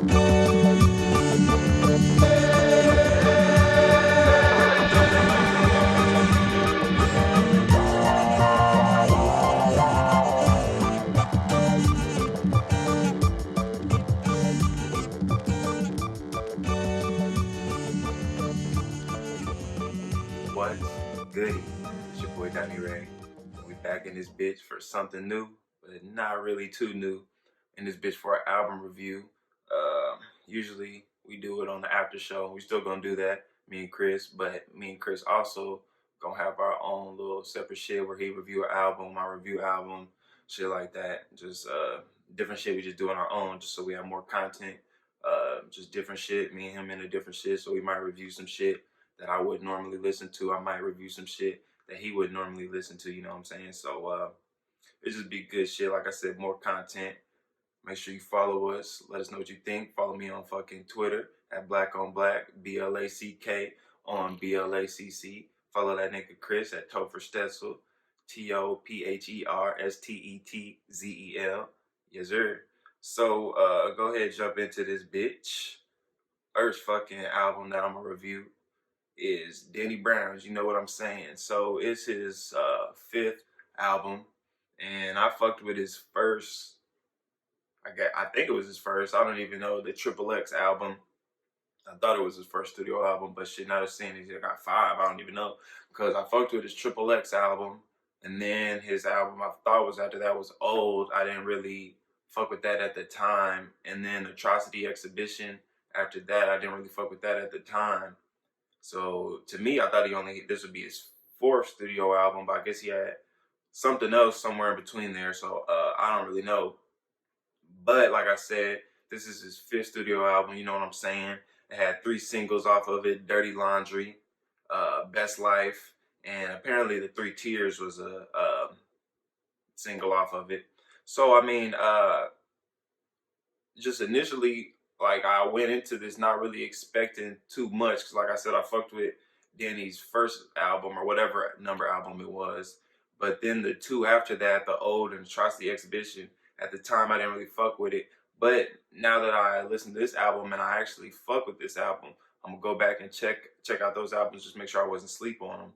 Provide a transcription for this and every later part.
What's goody? It's your boy Donnie Ray. We back in this bitch for something new, but not really too new. In this bitch for our album review. Usually we do it on the after show. We still gonna do that, me and Chris. But me and Chris also gonna have our own little separate shit where he review an album, I review album, shit like that. Just different shit we just do on our own, just so we have more content. Just different shit. Me and him into different shit. So we might review some shit that I would normally listen to. I might review some shit that he would normally listen to, you know what I'm saying? So it just be good shit. Like I said, more content. Make sure you follow us. Let us know what you think. Follow me on fucking Twitter at Black on Black, BLACK on BLACC. Follow that nigga Chris at Topher Stetzel, TOPHERSTETZEL. Yes, sir. So go ahead, jump into this bitch. First fucking album that I'm gonna review is Danny Brown's. You know what I'm saying? So it's his fifth album, and I fucked with his first. I think it was his first. I don't even know, the Triple X album. I thought it was his first studio album, but shit, now they're saying he's got five. I don't even know, because I fucked with his Triple X album, and then his album I thought was after that was Old. I didn't really fuck with that at the time, and then Atrocity Exhibition. After that, I didn't really fuck with that at the time. So to me, I thought this would be his fourth studio album, but I guess he had something else somewhere in between there. So I don't really know. But like I said, this is his fifth studio album. You know what I'm saying? It had 3 singles off of it: "Dirty Laundry," "Best Life," and apparently "The Three Tears" was a single off of it. So I mean, just initially, like, I went into this not really expecting too much, because like I said, I fucked with Danny's first album or whatever number album it was, but then the two after that, the Old and Atrocity Exhibition, at the time I didn't really fuck with it. But now that I listen to this album and I actually fuck with this album, I'm gonna go back and check out those albums, just make sure I wasn't asleep on them.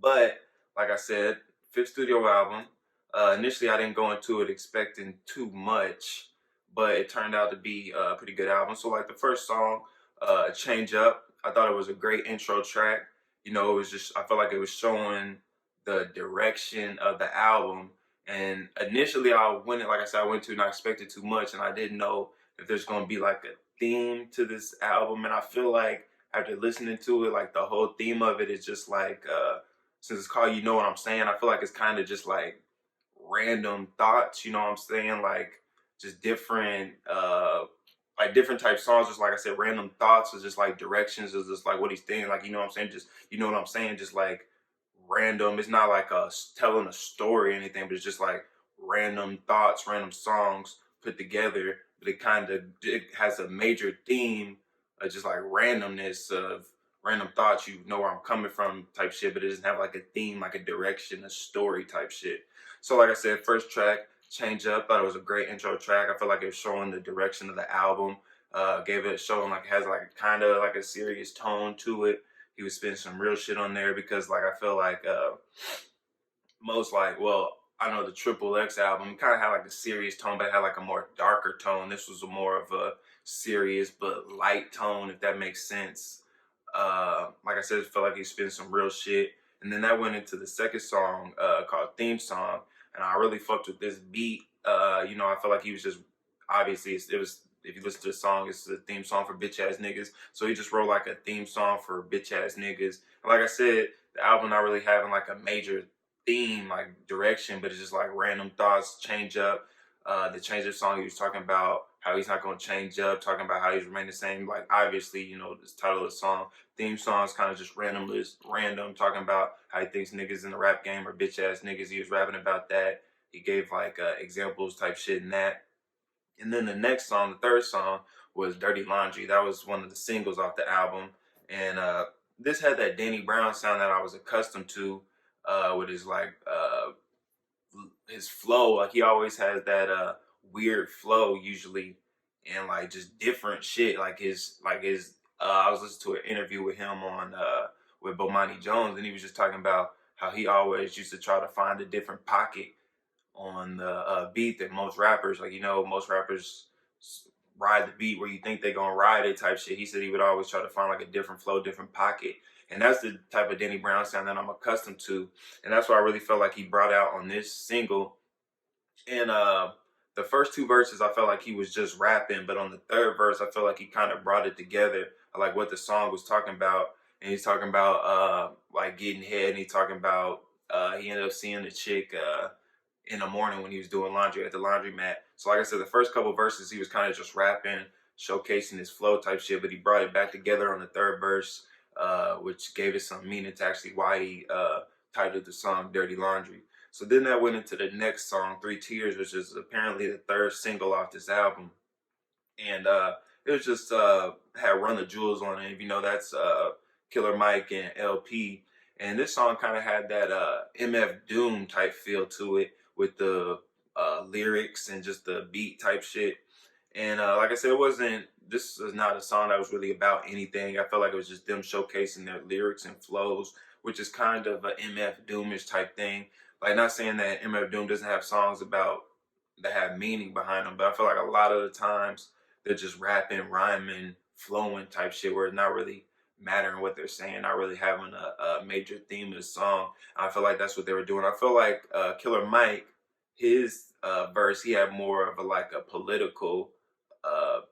But like I said, fifth studio album. Initially, I didn't go into it expecting too much, but it turned out to be a pretty good album. So, like the first song, "Change Up," I thought it was a great intro track. You know, it was just, I felt like it was showing the direction of the album. And initially, like I said, I went to not expected too much, and I didn't know if there's gonna be like a theme to this album. And I feel like after listening to it, like the whole theme of it is just like, since it's called "You Know What I'm Saying," I feel like it's kind of just like random thoughts, you know what I'm saying? Like just different type songs, just like I said, random thoughts, is just like directions, is just like what he's thinking, like, you know what I'm saying? Just, you know what I'm saying? Just like random. It's not like telling a story or anything, but it's just like random thoughts, random songs put together. But it has a major theme of just like randomness of random thoughts. You know where I'm coming from type shit, but it doesn't have like a theme, like a direction, a story type shit. So like I said, first track, "Change Up," thought it was a great intro track. I feel like it was showing the direction of the album. Gave it showing like it has like kind of like a serious tone to it. He was spitting some real shit on there, because like I feel like most, like, well, I know the Triple X album kind of had like a serious tone, but it had like a more darker tone. This was a more of a serious but light tone, if that makes sense. Like I said, it felt like he spitting some real shit. And then that went into the second song, called "Theme Song," and I really fucked with this beat. You know, I felt like he was just, obviously it was, if you listen to the song, it's the theme song for bitch ass niggas. So he just wrote like a theme song for bitch ass niggas. And like I said, the album not really having like a major theme, like direction, but it's just like random thoughts. "Change Up," the "Change Up" song, he was talking about how he's not gonna change up, talking about how he's remain the same. Like obviously, you know, the title of the song. Theme song is kind of just random, talking about how he thinks niggas in the rap game are bitch ass niggas. He was rapping about that. He gave like examples type shit in that. And then the next song, the third song, was "Dirty Laundry." That was one of the singles off the album. And this had that Danny Brown sound that I was accustomed to, with his flow. Like he always has that weird flow usually. and like just different shit. Like his I was listening to an interview with him on with Bomani Jones, and he was just talking about how he always used to try to find a different pocket on the beat than most rappers. Like, most rappers ride the beat where you think they're gonna ride it type shit. He said he would always try to find like a different flow, different pocket. And that's the type of Danny Brown sound that I'm accustomed to. And that's what I really felt like he brought out on this single. And the first two verses I felt like he was just rapping, but on the third verse I felt like he kind of brought it together, like what the song was talking about. And he's talking about like getting head, and he's talking about he ended up seeing the chick in the morning when he was doing laundry at the laundromat. So like I said, the first couple verses he was kind of just rapping, showcasing his flow type shit, but he brought it back together on the third verse, which gave it some meaning to actually why he titled the song Dirty Laundry. So then that went into the next song, Three Tears, which is apparently the third single off this album. And it was just had Run the Jewels on it. If you know, that's Killer Mike and LP. And this song kind of had that MF Doom type feel to it, with the lyrics and just the beat type shit. And like I said, this is not a song that was really about anything. I felt like it was just them showcasing their lyrics and flows, which is kind of a MF Doomish type thing. Like, not saying that MF Doom doesn't have songs about that have meaning behind them, but I feel like a lot of the times they're just rapping, rhyming, flowing type shit, where it's not really mattering what they're saying, not really having a major theme of the song. I feel like that's what they were doing. I feel like Killer Mike, his verse, he had more of a political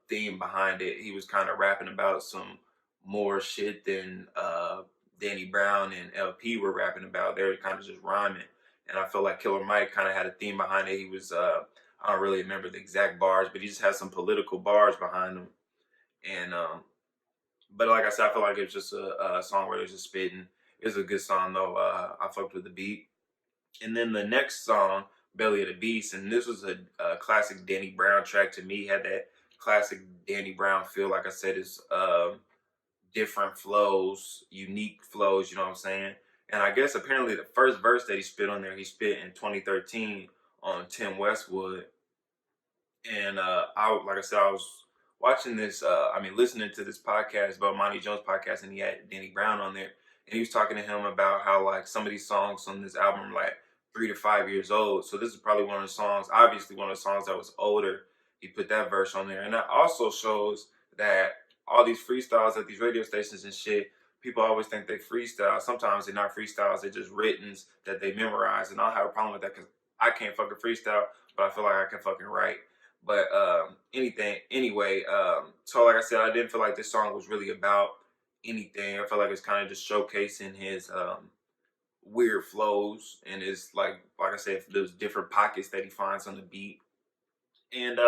theme behind it. He was kind of rapping about some more shit than Danny Brown and LP were rapping about. They were kind of just rhyming. And I feel like Killer Mike kind of had a theme behind it. He was, I don't really remember the exact bars, but he just had some political bars behind him. And, but like I said, I feel like it's just a song where they're just spitting. It's a good song though. I fucked with the beat. And then the next song, Belly of the Beast, and this was a classic Danny Brown track to me. Had that classic Danny Brown feel. Like I said, it's different flows, unique flows, you know what I'm saying? And I guess apparently the first verse that he spit on there, he spit in 2013 on Tim Westwood. And like I said, I was watching this, listening to this podcast, about Monty Jones podcast, and he had Danny Brown on there. And he was talking to him about how like some of these songs on this album are like 3 to 5 years old. So this is probably one of the songs, obviously one of the songs that was older. He put that verse on there. And that also shows that all these freestyles at these radio stations and shit, people always think they freestyle. Sometimes they're not freestyles, they're just writtens that they memorize. And I don't have a problem with that, because I can't fucking freestyle, but I feel like I can fucking write. But anyway, so like I said, I didn't feel like this song was really about anything. I felt like it's kind of just showcasing his weird flows, and his like I said, those different pockets that he finds on the beat. And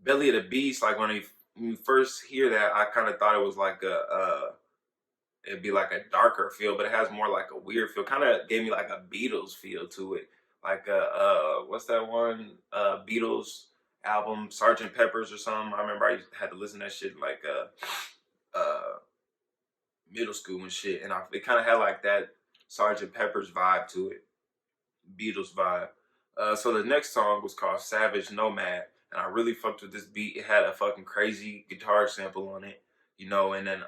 Belly of the Beast, like when you first hear that, I kind of thought it was like it'd be like a darker feel, but it has more like a weird feel. Kind of gave me like a Beatles feel to it. Like what's that one Beatles album, Sergeant Pepper's or something? I remember I had to listen to that shit like middle school and shit, and it kind of had like that Sergeant Pepper's vibe to it, Beatles vibe. So the next song was called Savage Nomad, and I really fucked with this beat. It had a fucking crazy guitar sample on it, and then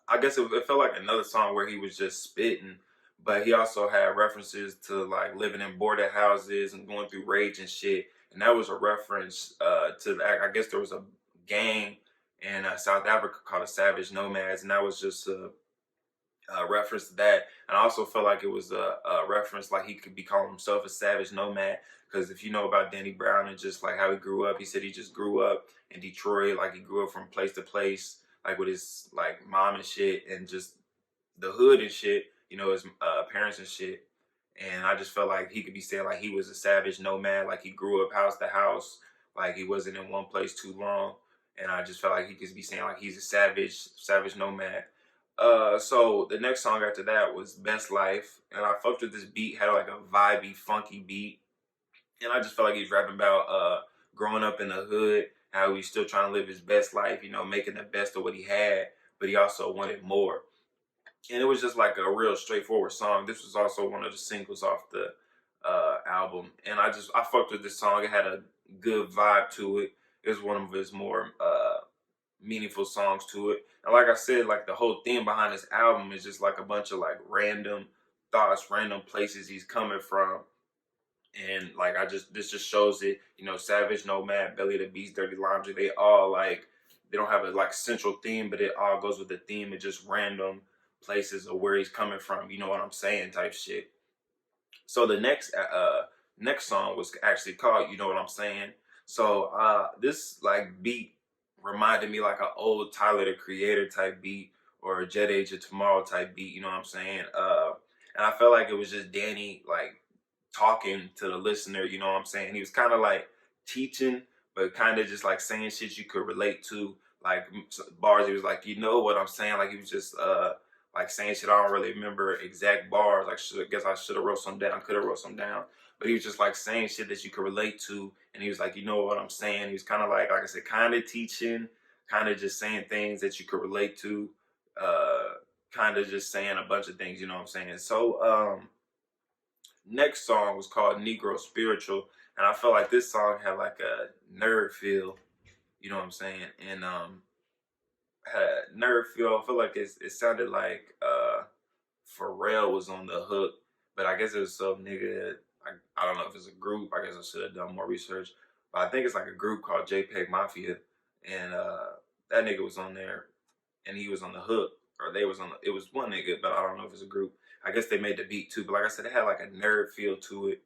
I guess it felt like another song where he was just spitting, but he also had references to like living in border houses and going through rage and shit. And that was a reference to, I guess there was a gang in South Africa called the Savage Nomads, and that was just a reference to that. And I also felt like it was a reference, like he could be calling himself a savage nomad, because if you know about Danny Brown and just like how he grew up, he said he just grew up in Detroit, like he grew up from place to place, like with his like mom and shit, and just the hood and shit, his parents and shit. And I just felt like he could be saying like he was a savage nomad, like he grew up house to house, like he wasn't in one place too long. And I just felt like he could be saying like he's a savage nomad. So the next song after that was Best Life, and I fucked with this beat, had like a vibey, funky beat. And I just felt like he's rapping about growing up in the hood, how he's still trying to live his best life, making the best of what he had, but he also wanted more. And it was just like a real straightforward song. This was also one of the singles off the album, and I fucked with this song. It had a good vibe to it. It's one of his more meaningful songs to it. And like I said, like the whole theme behind this album is just like a bunch of like random thoughts, random places he's coming from. And like this just shows it, Savage, Nomad, Belly the Beast, Dirty Laundry, they all like they don't have a like central theme, but it all goes with the theme of just random places of where he's coming from, you know what I'm saying, type shit. So the next song was actually called You Know What I'm Saying. So this like beat reminded me like an old Tyler the Creator type beat or a Jet Age of Tomorrow type beat, you know what I'm saying? And I felt like it was just Danny like talking to the listener, you know what I'm saying? He was kind of like teaching, but kind of just like saying shit you could relate to, like bars. He was like, you know what I'm saying? Like he was just like saying shit. I don't really remember exact bars. Like, guess I should have wrote some down. Could have wrote some down. But he was just like saying shit that you could relate to, and he was like, you know what I'm saying? He was kind of like I said, kind of teaching, kind of just saying things that you could relate to, uh, kind of just saying a bunch of things. You know what I'm saying? So, next song was called Negro Spiritual, and I felt like this song had like a nerd feel. You know what I'm saying? And had a nerd feel. I feel like it sounded like Pharrell was on the hook, but I guess it was some nigga. I don't know if it's a group. I guess I should have done more research, but I think it's like a group called JPEG Mafia, and that nigga was on there, and he was on the hook, or they was on. It was one nigga, but I don't know if it's a group. I guess they made the beat too, but like I said, it had like a nerd feel to it,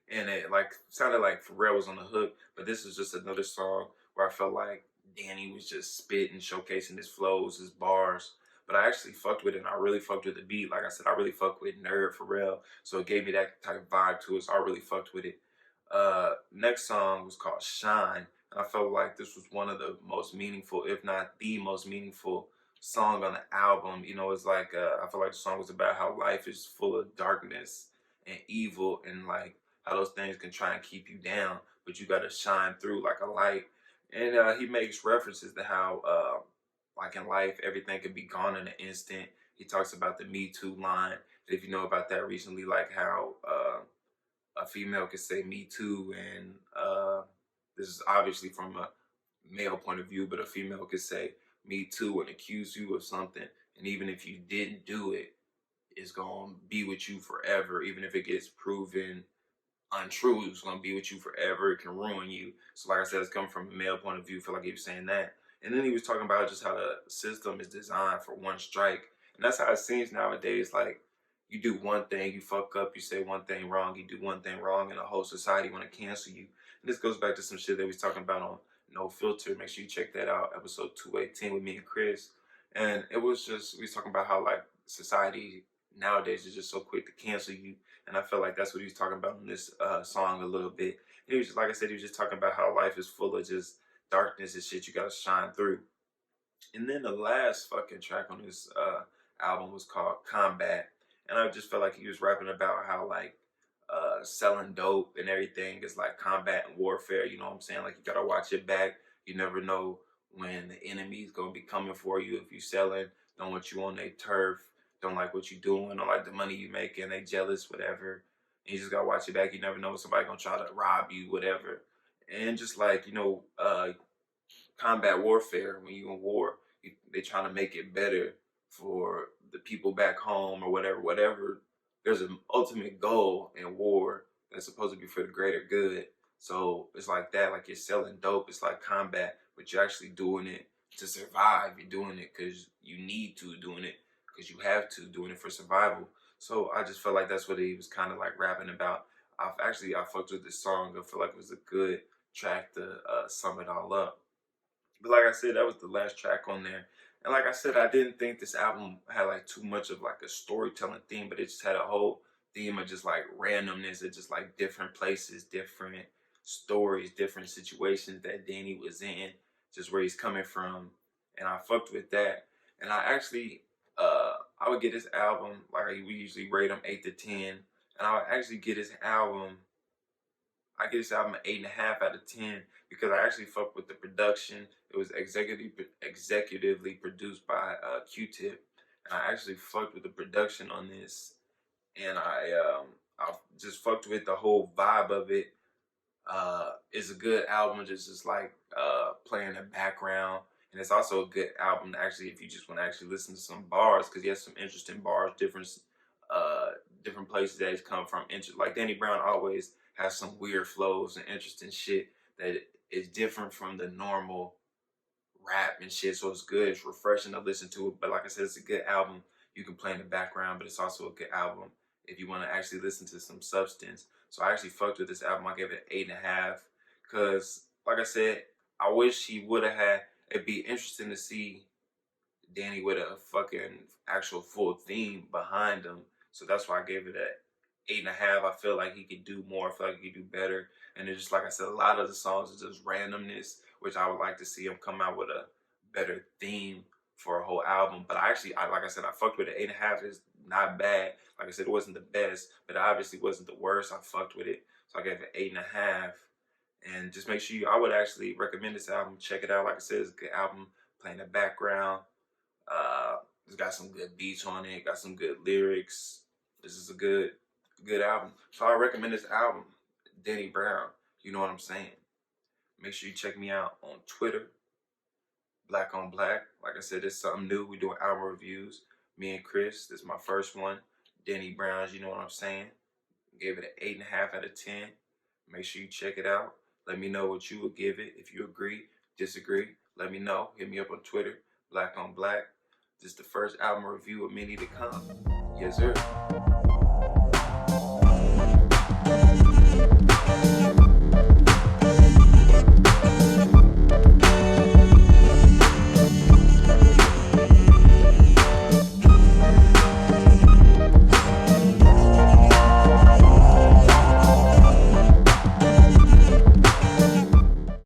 and it like sounded like Pharrell was on the hook. But this is just another song where I felt like Danny was just spitting, showcasing his flows, his bars. But I actually fucked with it, and I really fucked with the beat. Like I said, I really fucked with Nerd Pharrell, so it gave me that type of vibe to it. So I really fucked with it. Next song was called Shine, and I felt like this was one of the most meaningful, if not the most meaningful song on the album. It's like I feel like the song was about how life is full of darkness and evil, and like how those things can try and keep you down, but you got to shine through like a light. And he makes references to how, like in life, everything can be gone in an instant. He talks about the Me Too line. If you know about that recently, like how a female could say Me Too, and this is obviously from a male point of view, but a female could say Me Too and accuse you of something. And even if you didn't do it, it's going to be with you forever, even if it gets proven untrue. It's gonna be with you forever. It can ruin you. So like I said, it's coming from a male point of view. I feel like he was saying that. And then he was talking about just how the system is designed for one strike. And that's how it seems nowadays. Like you do one thing, you fuck up, you say one thing wrong, you do one thing wrong, and the whole society wanna cancel you. And this goes back to some shit that we was talking about on No Filter. Make sure you check that out, episode 218 with me and Chris. And it was just we was talking about how like society nowadays is just so quick to cancel you, and I felt like that's what he was talking about in this song a little bit. He was just, like I said, he was just talking about how life is full of just darkness and shit you gotta shine through. And then the last fucking track on this album was called Combat, and I just felt like he was rapping about how like selling dope and everything is like combat and warfare. You know what I'm saying? Like you gotta watch your back. You never know when the enemy's gonna be coming for you if you selling. Don't want you on their turf. Don't like what you doing. Don't like the money you making. They jealous, whatever. And you just gotta watch your back. You never know when somebody gonna try to rob you, whatever. And just like combat warfare, when you're in war, they trying to make it better for the people back home or whatever. There's an ultimate goal in war that's supposed to be for the greater good. So it's like that, like you're selling dope. It's like combat, but you're actually doing it to survive. You're doing it because you need to, doing it because you have to, doing it for survival. So I just felt like that's what he was kind of like rapping about. I fucked with this song. I feel like it was a good track to sum it all up. But like I said, that was the last track on there. And like I said, I didn't think this album had like too much of like a storytelling theme, but it just had a whole theme of just like randomness, of just like different places, different stories, different situations that Danny was in, just where he's coming from. And I fucked with that. And I would get his album, like we usually rate him 8 to 10. And I would actually get his album I give this album an 8.5 out of 10 because I actually fuck with the production. It was executively produced by Q-Tip, and I actually fucked with the production on this, and I just fucked with the whole vibe of it. It's a good album, just like playing in the background. And it's also a good album to actually, if you just want to actually listen to some bars, because he has some interesting bars, uh different places that he's come from. Like Danny Brown always has some weird flows and interesting shit that is different from the normal rap and shit. So it's good. It's refreshing to listen to it. But like I said, it's a good album. You can play in the background, but it's also a good album if you want to actually listen to some substance. So I actually fucked with this album. I gave it an 8.5. Cause like I said, I wish he would have had, it'd be interesting to see Danny with a fucking actual full theme behind him. So that's why I gave it a 8.5. I feel like he could do more. I feel like he could do better. And it's just like I said, a lot of the songs is just randomness, which I would like to see him come out with a better theme for a whole album. But like I said, I fucked with it. 8.5 is not bad. Like I said, it wasn't the best, but it obviously wasn't the worst. I fucked with it. So I gave it 8.5. And just make sure I would actually recommend this album. Check it out. Like I said, it's a good album. Play in the background. Uh, it's got some good beats on it. Got some good lyrics. This is a good album. So I recommend this album, Danny Brown. You know what I'm saying? Make sure you check me out on Twitter, Black on Black. Like I said, it's something new. We're doing album reviews. Me and Chris. This is my first one. Danny Brown's. You know what I'm saying? Gave it an 8.5 out of 10. Make sure you check it out. Let me know what you would give it. If you agree, disagree, let me know. Hit me up on Twitter, Black on Black. This is the first album review of many to come. Yes, sir.